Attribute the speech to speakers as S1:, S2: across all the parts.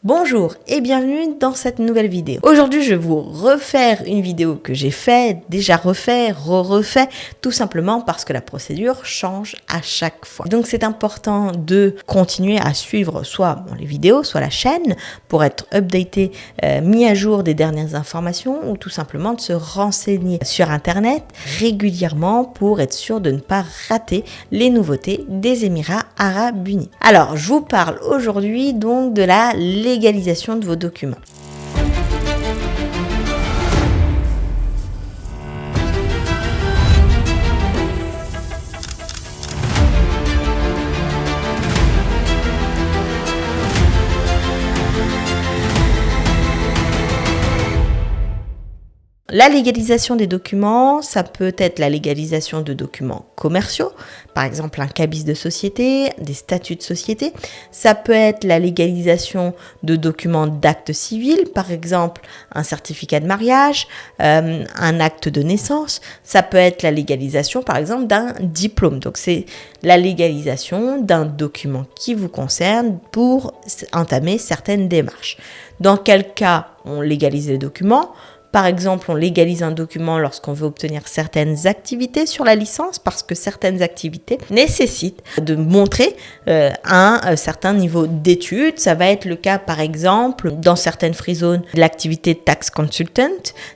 S1: Bonjour et bienvenue dans cette nouvelle vidéo. Aujourd'hui, je vais vous refaire une vidéo que j'ai déjà refait, tout simplement parce que la procédure change à chaque fois. Donc, c'est important de continuer à suivre soit les vidéos, soit la chaîne pour être updaté, mis à jour des dernières informations ou tout simplement de se renseigner sur Internet régulièrement pour être sûr de ne pas rater les nouveautés des Émirats Arabes Unis. Alors, je vous parle aujourd'hui donc de la légalisation de vos documents. La légalisation des documents, ça peut être la légalisation de documents commerciaux, par exemple un cabis de société, des statuts de société. Ça peut être la légalisation de documents d'actes civils, par exemple un certificat de mariage, un acte de naissance. Ça peut être la légalisation, par exemple, d'un diplôme. Donc c'est la légalisation d'un document qui vous concerne pour entamer certaines démarches. Dans quel cas on légalise les documents ? Par exemple, on légalise un document lorsqu'on veut obtenir certaines activités sur la licence parce que certaines activités nécessitent de montrer un certain niveau d'études. Ça va être le cas, par exemple, dans certaines free zones, de l'activité tax consultant.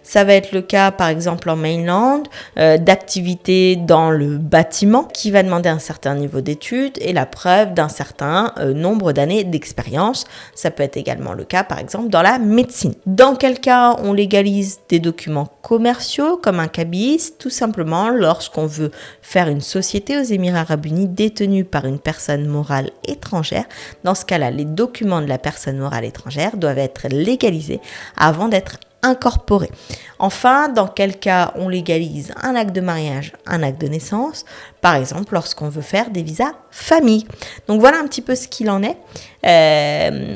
S1: Ça va être le cas, par exemple, en mainland, d'activité dans le bâtiment qui va demander un certain niveau d'études et la preuve d'un certain nombre d'années d'expérience. Ça peut être également le cas, par exemple, dans la médecine. Dans quel cas on légalise des documents commerciaux comme un cabis, tout simplement lorsqu'on veut faire une société aux Émirats Arabes Unis détenue par une personne morale étrangère. Dans ce cas-là, les documents de la personne morale étrangère doivent être légalisés avant d'être incorporés. Enfin, dans quel cas on légalise un acte de mariage, un acte de naissance, par exemple lorsqu'on veut faire des visas famille. Donc voilà un petit peu ce qu'il en est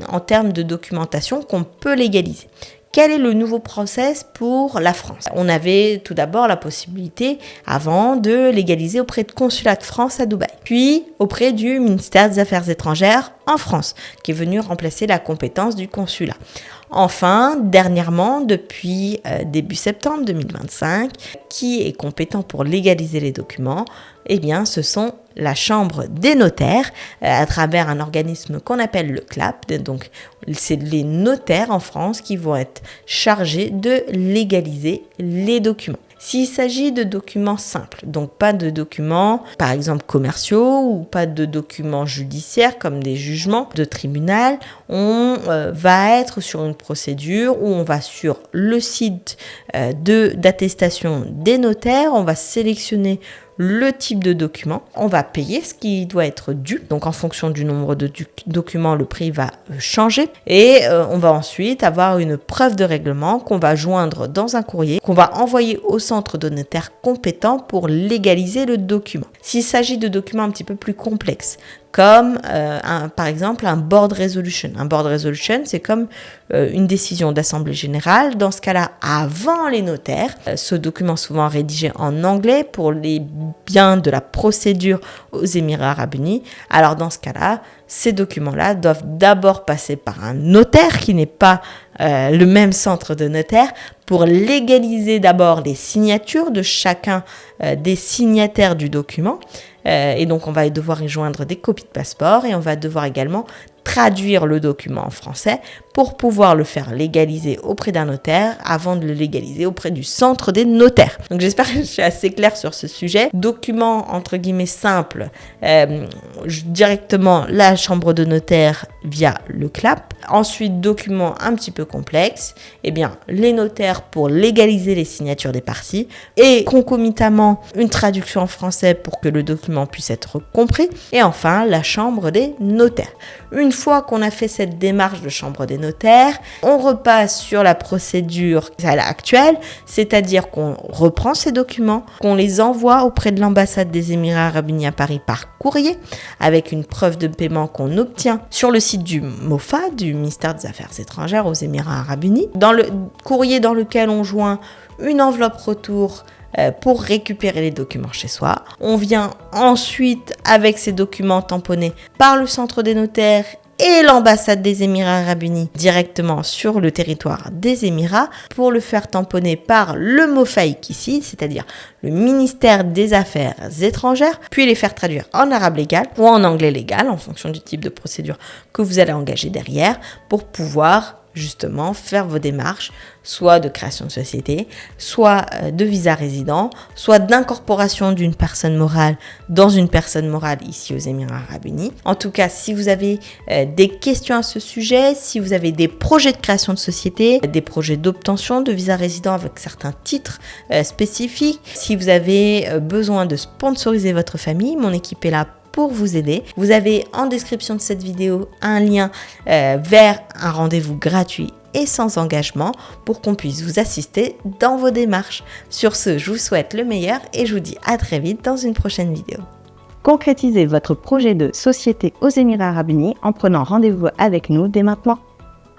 S1: en termes de documentation qu'on peut légaliser. Quel est le nouveau process pour la France ? On avait tout d'abord la possibilité, avant, de légaliser auprès de consulat de France à Dubaï, puis auprès du ministère des Affaires étrangères en France, qui est venu remplacer la compétence du consulat. Enfin, dernièrement, depuis début septembre 2025, qui est compétent pour légaliser les documents ? Eh bien, ce sont la Chambre des notaires, à travers un organisme qu'on appelle le CLAP. Donc, c'est les notaires en France qui vont être chargés de légaliser les documents. S'il s'agit de documents simples, donc pas de documents, par exemple, commerciaux ou pas de documents judiciaires comme des jugements de tribunal, on va être sur une procédure où on va sur le site d'attestation des notaires, on va sélectionner le type de document, on va payer ce qui doit être dû. Donc en fonction du nombre de documents, le prix va changer et on va ensuite avoir une preuve de règlement qu'on va joindre dans un courrier, qu'on va envoyer au centre de notaire compétent pour légaliser le document. S'il s'agit de documents un petit peu plus complexes, comme par exemple un board resolution. Un board resolution, c'est comme une décision d'assemblée générale. Dans ce cas-là, avant les notaires, ce document souvent rédigé en anglais pour les biens de la procédure aux Émirats Arabes Unis. Alors dans ce cas-là, ces documents-là doivent d'abord passer par un notaire qui n'est pas le même centre de notaire pour légaliser d'abord les signatures de chacun des signataires du document. Et donc, on va devoir y joindre des copies de passeport et on va devoir également traduire le document en français pour pouvoir le faire légaliser auprès d'un notaire avant de le légaliser auprès du centre des notaires. Donc j'espère que je suis assez claire sur ce sujet. Document entre guillemets simple, directement la chambre de notaire via le CLAP. Ensuite, document un petit peu complexe, eh bien les notaires pour légaliser les signatures des parties et concomitamment une traduction en français pour que le document puisse être compris. Et enfin, la chambre des notaires. Une fois qu'on a fait cette démarche de chambre des notaires, on repasse sur la procédure actuelle, c'est-à-dire qu'on reprend ces documents, qu'on les envoie auprès de l'ambassade des Émirats Arabes Unis à Paris par courrier, avec une preuve de paiement qu'on obtient sur le site du MOFA, du ministère des Affaires étrangères aux Émirats Arabes Unis. Dans le courrier dans lequel on joint une enveloppe retour pour récupérer les documents chez soi. On vient ensuite avec ces documents tamponnés par le centre des notaires et l'ambassade des Émirats Arabes Unis directement sur le territoire des Émirats pour le faire tamponner par le MOFAIC ici, c'est-à-dire le ministère des Affaires étrangères, puis les faire traduire en arabe légal ou en anglais légal en fonction du type de procédure que vous allez engager derrière pour pouvoir justement faire vos démarches, soit de création de société, soit de visa résident, soit d'incorporation d'une personne morale dans une personne morale ici aux Émirats Arabes Unis. En tout cas, si vous avez des questions à ce sujet, si vous avez des projets de création de société, des projets d'obtention de visa résident avec certains titres spécifiques, si vous avez besoin de sponsoriser votre famille, mon équipe est là pour vous aider. Vous avez en description de cette vidéo un lien vers un rendez-vous gratuit et sans engagement pour qu'on puisse vous assister dans vos démarches. Sur ce, je vous souhaite le meilleur et je vous dis à très vite dans une prochaine vidéo.
S2: Concrétisez votre projet de société aux Émirats Arabes Unis en prenant rendez-vous avec nous dès maintenant.